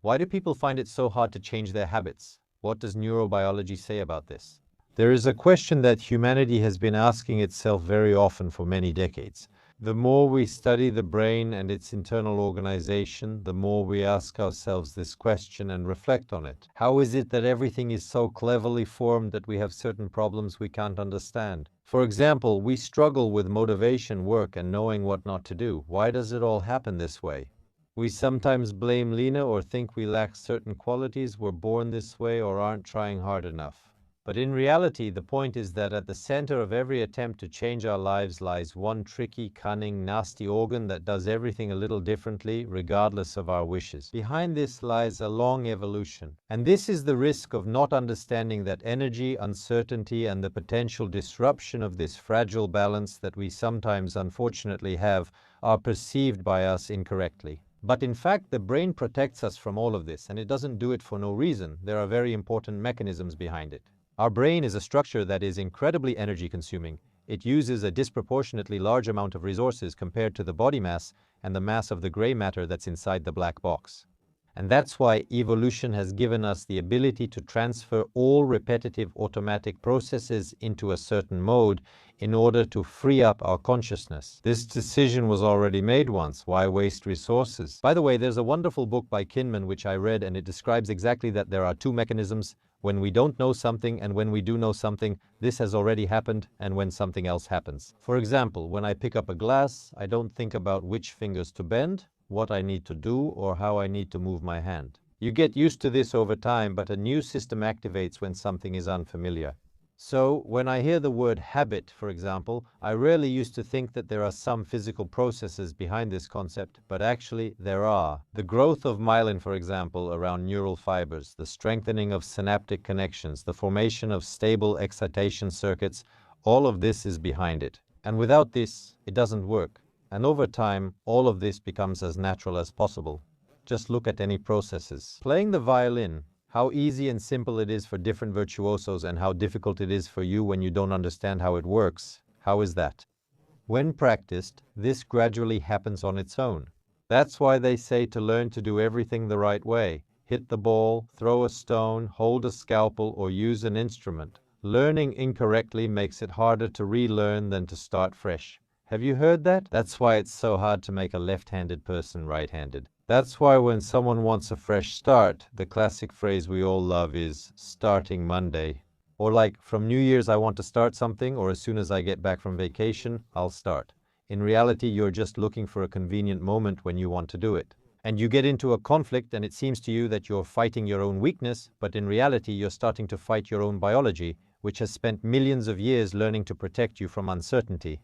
Why do people find it so hard to change their habits? What does neurobiology say about this? There is a question that humanity has been asking itself very often for many decades. The more we study the brain and its internal organization, the more we ask ourselves this question and reflect on it. How is it that everything is so cleverly formed that we have certain problems we can't understand? For example, we struggle with motivation, work, and knowing what not to do. Why does it all happen this way? We sometimes blame Lena or think we lack certain qualities, we're born this way, or aren't trying hard enough. But in reality, the point is that at the center of every attempt to change our lives lies one tricky, cunning, nasty organ that does everything a little differently, regardless of our wishes. Behind this lies a long evolution. And this is the risk of not understanding that energy, uncertainty, and the potential disruption of this fragile balance that we sometimes unfortunately have are perceived by us incorrectly. But in fact, the brain protects us from all of this, and it doesn't do it for no reason. There are very important mechanisms behind it. Our brain is a structure that is incredibly energy-consuming. It uses a disproportionately large amount of resources compared to the body mass and the mass of the gray matter that's inside the black box. And that's why evolution has given us the ability to transfer all repetitive automatic processes into a certain mode in order to free up our consciousness. This decision was already made once. Why waste resources? By the way, there's a wonderful book by Kinman which I read, and it describes exactly that there are two mechanisms: when we don't know something and when we do know something. This has already happened, and when something else happens. For example, when I pick up a glass, I don't think about which fingers to bend, what I need to do, or how I need to move my hand. You get used to this over time, but a new system activates when something is unfamiliar. So, when I hear the word habit, for example, I rarely used to think that there are some physical processes behind this concept, but actually there are. The growth of myelin, for example, around neural fibers, the strengthening of synaptic connections, the formation of stable excitation circuits, all of this is behind it. And without this, it doesn't work. And over time, all of this becomes as natural as possible. Just look at any processes. Playing the violin, how easy and simple it is for different virtuosos and how difficult it is for you when you don't understand how it works. How is that? When practiced, this gradually happens on its own. That's why they say to learn to do everything the right way. Hit the ball, throw a stone, hold a scalpel, or use an instrument. Learning incorrectly makes it harder to relearn than to start fresh. Have you heard that? That's why it's so hard to make a left-handed person right-handed. That's why when someone wants a fresh start, the classic phrase we all love is starting Monday. Or like, from New Year's I want to start something, or as soon as I get back from vacation, I'll start. In reality, you're just looking for a convenient moment when you want to do it. And you get into a conflict and it seems to you that you're fighting your own weakness, but in reality you're starting to fight your own biology, which has spent millions of years learning to protect you from uncertainty.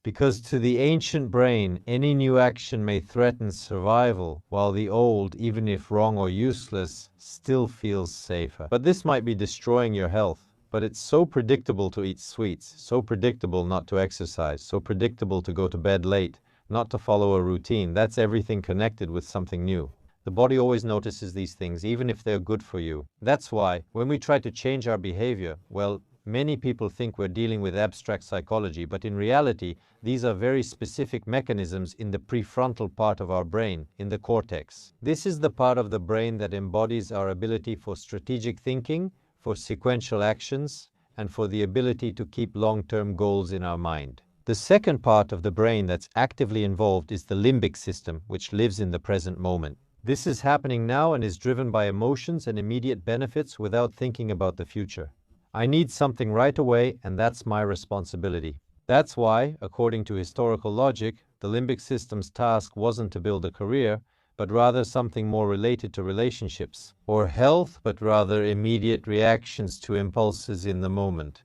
Because to the ancient brain, any new action may threaten survival, while the old, even if wrong or useless, still feels safer. But this might be destroying your health. But it's so predictable to eat sweets, so predictable not to exercise, so predictable to go to bed late, not to follow a routine. That's everything connected with something new. The body always notices these things, even if they're good for you. That's why, when we try to change our behavior, well, many people think we're dealing with abstract psychology, but in reality, these are very specific mechanisms in the prefrontal part of our brain, in the cortex. This is the part of the brain that embodies our ability for strategic thinking, for sequential actions, and for the ability to keep long-term goals in our mind. The second part of the brain that's actively involved is the limbic system, which lives in the present moment. This is happening now and is driven by emotions and immediate benefits without thinking about the future. I need something right away, and that's my responsibility. That's why, according to historical logic, the limbic system's task wasn't to build a career, but rather something more related to relationships, or health, but rather immediate reactions to impulses in the moment.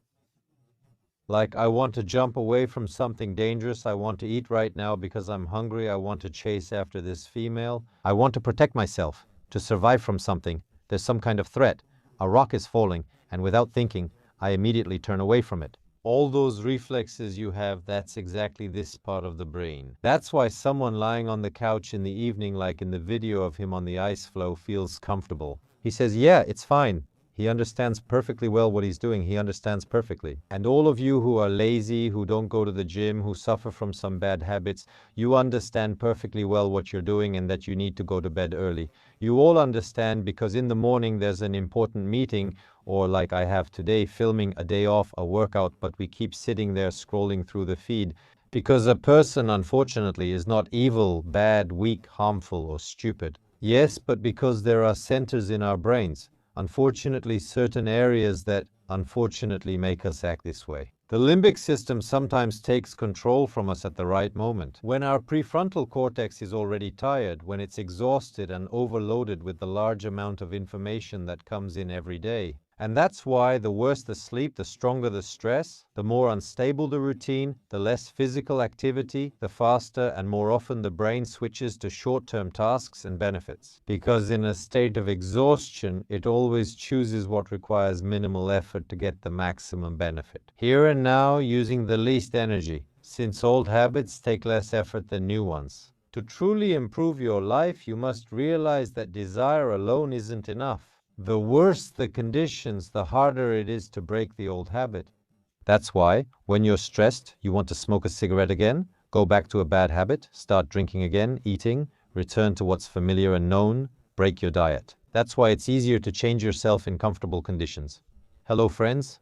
Like, I want to jump away from something dangerous, I want to eat right now because I'm hungry, I want to chase after this female, I want to protect myself, to survive from something. There's some kind of threat, a rock is falling, and without thinking, I immediately turn away from it. All those reflexes you have, that's exactly this part of the brain. That's why someone lying on the couch in the evening, like in the video of him on the ice floe, feels comfortable. He says, yeah, it's fine. He understands perfectly well what he's doing. He understands perfectly. And all of you who are lazy, who don't go to the gym, who suffer from some bad habits, you understand perfectly well what you're doing and that you need to go to bed early. You all understand because in the morning there's an important meeting, or like I have today, filming a day off, a workout, but we keep sitting there scrolling through the feed. Because a person, unfortunately, is not evil, bad, weak, harmful, or stupid. Yes, but because there are centers in our brains, unfortunately, certain areas that unfortunately make us act this way. The limbic system sometimes takes control from us at the right moment. When our prefrontal cortex is already tired, when it's exhausted and overloaded with the large amount of information that comes in every day. And that's why the worse the sleep, the stronger the stress, the more unstable the routine, the less physical activity, the faster and more often the brain switches to short-term tasks and benefits. Because in a state of exhaustion, it always chooses what requires minimal effort to get the maximum benefit. Here and now, using the least energy, since old habits take less effort than new ones. To truly improve your life, you must realize that desire alone isn't enough. The worse the conditions, the harder it is to break the old habit. That's why, when you're stressed, you want to smoke a cigarette again, go back to a bad habit, start drinking again, eating, return to what's familiar and known, break your diet. That's why it's easier to change yourself in comfortable conditions. Hello, friends.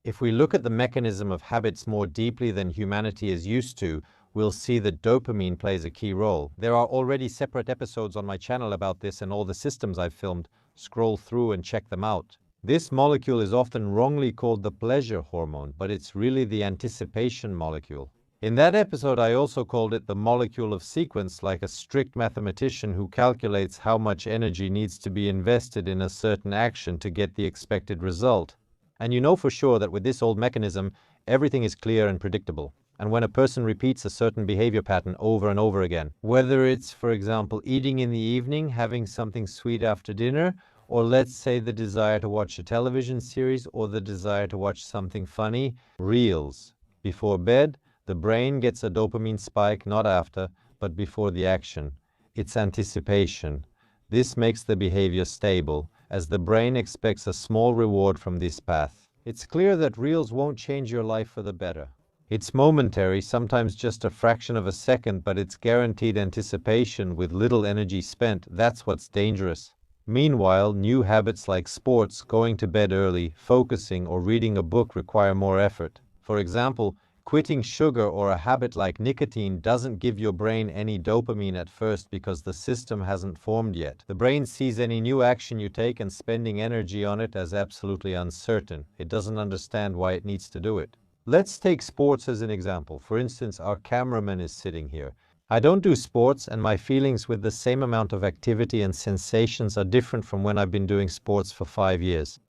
If we look at the mechanism of habits more deeply than humanity is used to, we'll see that dopamine plays a key role. There are already separate episodes on my channel about this and all the systems I've filmed. Scroll through and check them out. This molecule is often wrongly called the pleasure hormone, but it's really the anticipation molecule. In that episode, I also called it the molecule of sequence, like a strict mathematician who calculates how much energy needs to be invested in a certain action to get the expected result. And you know for sure that with this old mechanism, everything is clear and predictable. And when a person repeats a certain behavior pattern over and over again, whether it's, for example, eating in the evening, having something sweet after dinner, or let's say the desire to watch a television series or the desire to watch something funny, reels. Before bed, the brain gets a dopamine spike not after, but before the action. It's anticipation. This makes the behavior stable, as the brain expects a small reward from this path. It's clear that reels won't change your life for the better. It's momentary, sometimes just a fraction of a second, but it's guaranteed anticipation with little energy spent. That's what's dangerous. Meanwhile, new habits like sports, going to bed early, focusing, or reading a book require more effort. For example, quitting sugar or a habit like nicotine doesn't give your brain any dopamine at first because the system hasn't formed yet. The brain sees any new action you take and spending energy on it as absolutely uncertain. It doesn't understand why it needs to do it. Let's take sports as an example. For instance, our cameraman is sitting here. I don't do sports, and my feelings with the same amount of activity and sensations are different from when I've been doing sports for 5 years.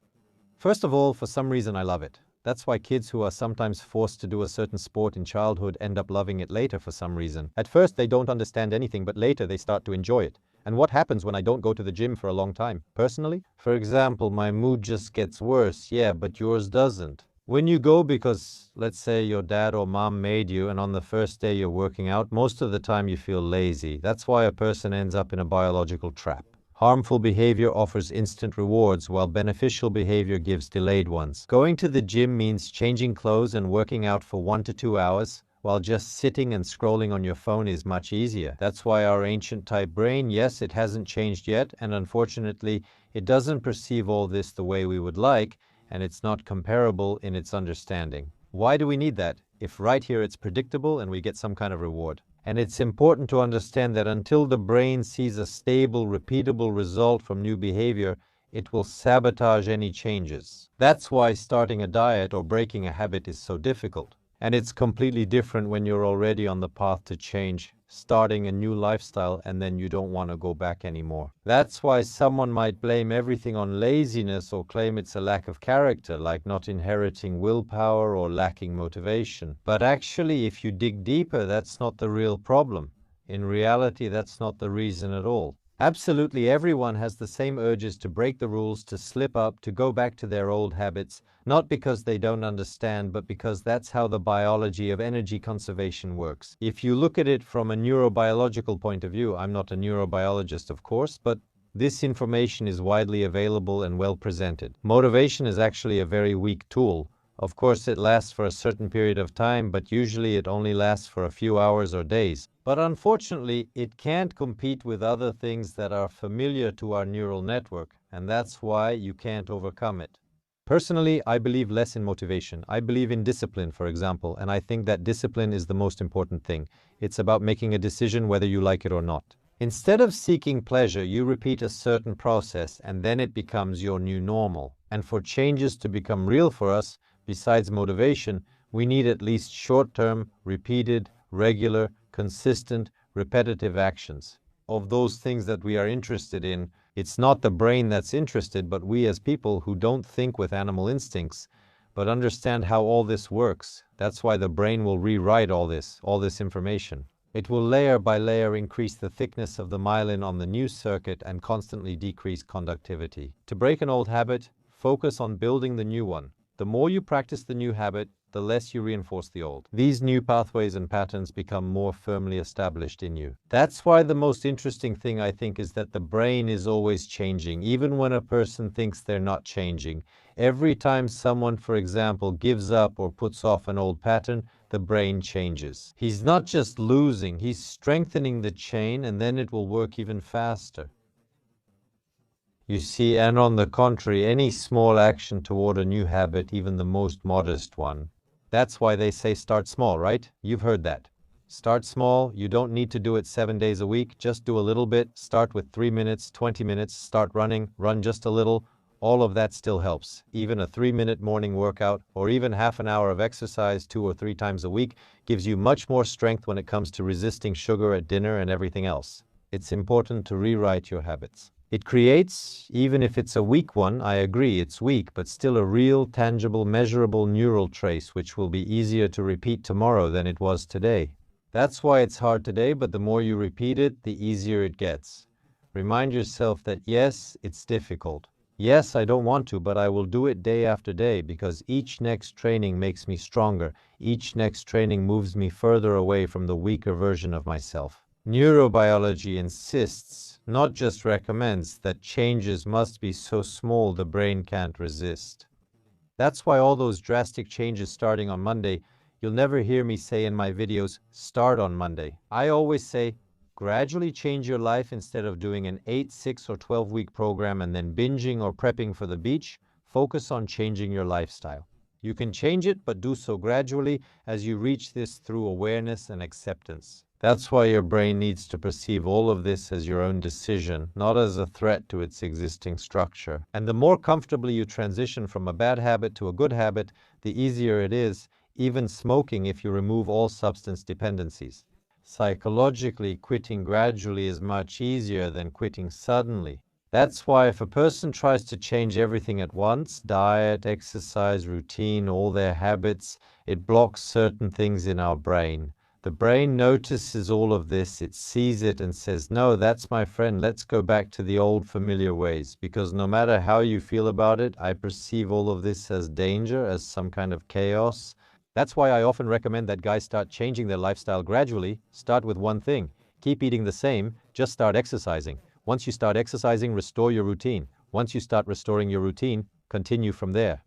First of all, for some reason I love it. That's why kids who are sometimes forced to do a certain sport in childhood end up loving it later for some reason. At first they don't understand anything, but later they start to enjoy it. And what happens when I don't go to the gym for a long time? Personally, for example, my mood just gets worse. Yeah, but yours doesn't. When you go because, let's say, your dad or mom made you, and on the first day you're working out, most of the time you feel lazy. That's why a person ends up in a biological trap. Harmful behavior offers instant rewards, while beneficial behavior gives delayed ones. Going to the gym means changing clothes and working out for 1 to 2 hours, while just sitting and scrolling on your phone is much easier. That's why our ancient type brain, yes, it hasn't changed yet, and unfortunately, it doesn't perceive all this the way we would like, and it's not comparable in its understanding. Why do we need that? If right here it's predictable and we get some kind of reward. And it's important to understand that until the brain sees a stable, repeatable result from new behavior, it will sabotage any changes. That's why starting a diet or breaking a habit is so difficult. And it's completely different when you're already on the path to change, starting a new lifestyle, and then you don't want to go back anymore. That's why someone might blame everything on laziness or claim it's a lack of character, like not inheriting willpower or lacking motivation. But actually, if you dig deeper, that's not the real problem. In reality, that's not the reason at all. Absolutely everyone has the same urges to break the rules, to slip up, to go back to their old habits, not because they don't understand, but because that's how the biology of energy conservation works. If you look at it from a neurobiological point of view, I'm not a neurobiologist, of course, but This information is widely available and well presented. Motivation is actually a very weak tool. Of course, it lasts for a certain period of time, but usually it only lasts for a few hours or days. But unfortunately, it can't compete with other things that are familiar to our neural network, and that's why you can't overcome it. Personally, I believe less in motivation. I believe in discipline, for example, and I think that discipline is the most important thing. It's about making a decision whether you like it or not. Instead of seeking pleasure, you repeat a certain process and then it becomes your new normal. And for changes to become real for us, besides motivation, we need at least short-term, repeated, regular, consistent, repetitive actions. Of those things that we are interested in, it's not the brain that's interested, but we as people who don't think with animal instincts, but understand how all this works. That's why the brain will rewrite all this information. It will layer by layer increase the thickness of the myelin on the new circuit and constantly decrease conductivity. To break an old habit, focus on building the new one. The more you practice the new habit, the less you reinforce the old. These new pathways and patterns become more firmly established in you. That's why the most interesting thing, I think, is that the brain is always changing, even when a person thinks they're not changing. Every time someone, for example, gives up or puts off an old pattern, the brain changes. He's not just losing, he's strengthening the chain, and then it will work even faster. You see, and on the contrary, any small action toward a new habit, even the most modest one. That's why they say start small, right? You've heard that. Start small. You don't need to do it 7 days a week. Just do a little bit. Start with 3 minutes, 20 minutes. Start running. Run just a little. All of that still helps. Even a 3-minute morning workout or even half an hour of exercise 2 or 3 times a week gives you much more strength when it comes to resisting sugar at dinner and everything else. It's important to rewrite your habits. It creates, even if it's a weak one, I agree, it's weak, but still a real, tangible, measurable neural trace which will be easier to repeat tomorrow than it was today. That's why it's hard today, but the more you repeat it, the easier it gets. Remind yourself that yes, it's difficult. Yes, I don't want to, but I will do it day after day because each next training makes me stronger. Each next training moves me further away from the weaker version of myself. Neurobiology insists, not just recommends, that changes must be so small the brain can't resist. That's why all those drastic changes starting on Monday, you'll never hear me say in my videos, start on Monday. I always say, gradually change your life instead of doing an 8, 6, or 12-week program and then binging or prepping for the beach. Focus on changing your lifestyle. You can change it, but do so gradually as you reach this through awareness and acceptance. That's why your brain needs to perceive all of this as your own decision, not as a threat to its existing structure. And the more comfortably you transition from a bad habit to a good habit, the easier it is, even smoking if you remove all substance dependencies. Psychologically, quitting gradually is much easier than quitting suddenly. That's why if a person tries to change everything at once, diet, exercise, routine, all their habits, it blocks certain things in our brain. The brain notices all of this, it sees it and says, no, that's my friend, let's go back to the old familiar ways. Because no matter how you feel about it, I perceive all of this as danger, as some kind of chaos. That's why I often recommend that guys start changing their lifestyle gradually. Start with one thing. Keep eating the same, just start exercising. Once you start exercising, restore your routine. Once you start restoring your routine, continue from there.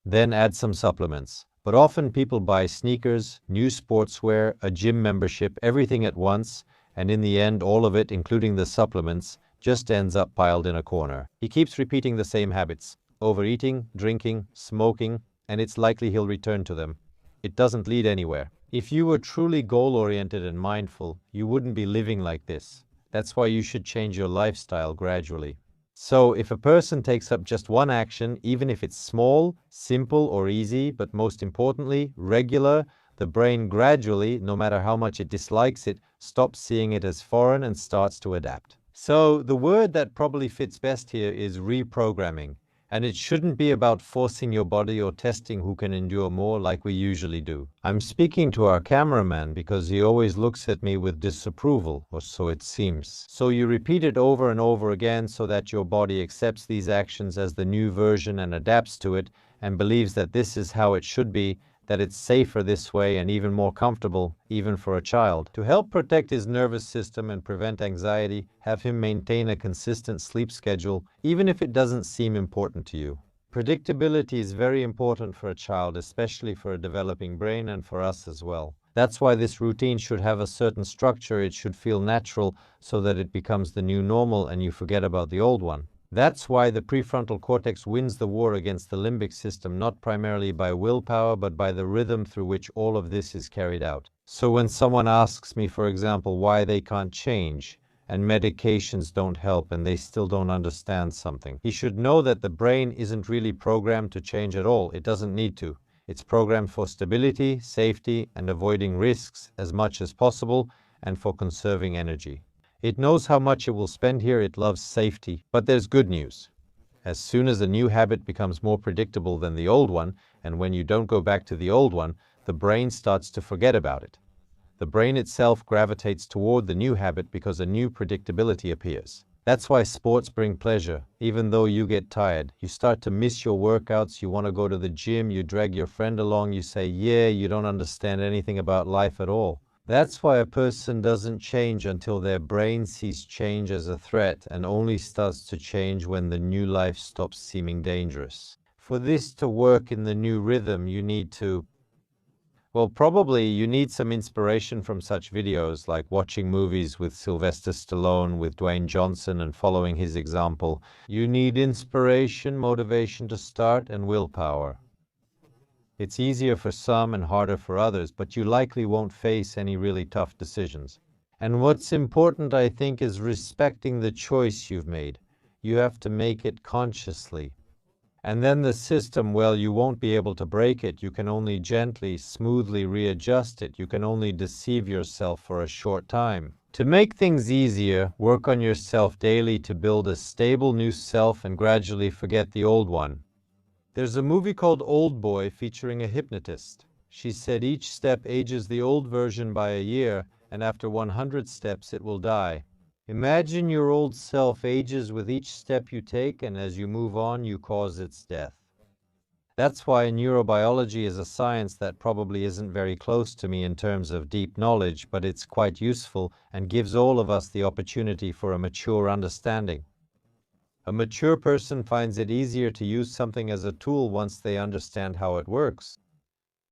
Then add some supplements. But often people buy sneakers, new sportswear, a gym membership, everything at once, and in the end, all of it, including the supplements, just ends up piled in a corner. He keeps repeating the same habits, overeating, drinking, smoking, and it's likely he'll return to them. It doesn't lead anywhere. If you were truly goal-oriented and mindful, you wouldn't be living like this. That's why you should change your lifestyle gradually. So if a person takes up just one action, even if it's small, simple, or easy, but most importantly, regular, the brain gradually, no matter how much it dislikes it, stops seeing it as foreign and starts to adapt. So the word that probably fits best here is reprogramming. And it shouldn't be about forcing your body or testing who can endure more like we usually do. I'm speaking to our cameraman because he always looks at me with disapproval, or so it seems. So you repeat it over and over again so that your body accepts these actions as the new version and adapts to it and believes that this is how it should be. that it's safer this way and even more comfortable, even for a child. To help protect his nervous system and prevent anxiety, have him maintain a consistent sleep schedule, even if it doesn't seem important to you. Predictability is very important for a child, especially for a developing brain and for us as well. That's why this routine should have a certain structure. It should feel natural so that it becomes the new normal and you forget about the old one. That's why the prefrontal cortex wins the war against the limbic system, not primarily by willpower, but by the rhythm through which all of this is carried out. So when someone asks me, for example, why they can't change, and medications don't help and they still don't understand something, he should know that the brain isn't really programmed to change at all. It doesn't need to. It's programmed for stability, safety, and avoiding risks as much as possible, and for conserving energy. It knows how much it will spend here. It loves safety. But there's good news. As soon as a new habit becomes more predictable than the old one, and when you don't go back to the old one, the brain starts to forget about it. The brain itself gravitates toward the new habit because a new predictability appears. That's why sports bring pleasure. Even though you get tired, you start to miss your workouts, you want to go to the gym, you drag your friend along, you say, yeah, you don't understand anything about life at all. That's why a person doesn't change until their brain sees change as a threat and only starts to change when the new life stops seeming dangerous. For this to work in the new rhythm, you need to probably you need some inspiration from such videos, like watching movies with Sylvester Stallone, with Dwayne Johnson, and following his example. You need inspiration, motivation to start, and willpower. It's easier for some and harder for others, but you likely won't face any really tough decisions. And what's important, I think, is respecting the choice you've made. You have to make it consciously. And then the system, well, you won't be able to break it. You can only gently, smoothly readjust it. You can only deceive yourself for a short time. To make things easier, work on yourself daily to build a stable new self and gradually forget the old one. There's a movie called Old Boy featuring a hypnotist. She said each step ages the old version by a year, and after 100 steps it will die. Imagine your old self ages with each step you take, and as you move on, you cause its death. That's why neurobiology is a science that probably isn't very close to me in terms of deep knowledge, but it's quite useful and gives all of us the opportunity for a mature understanding. A mature person finds it easier to use something as a tool once they understand how it works.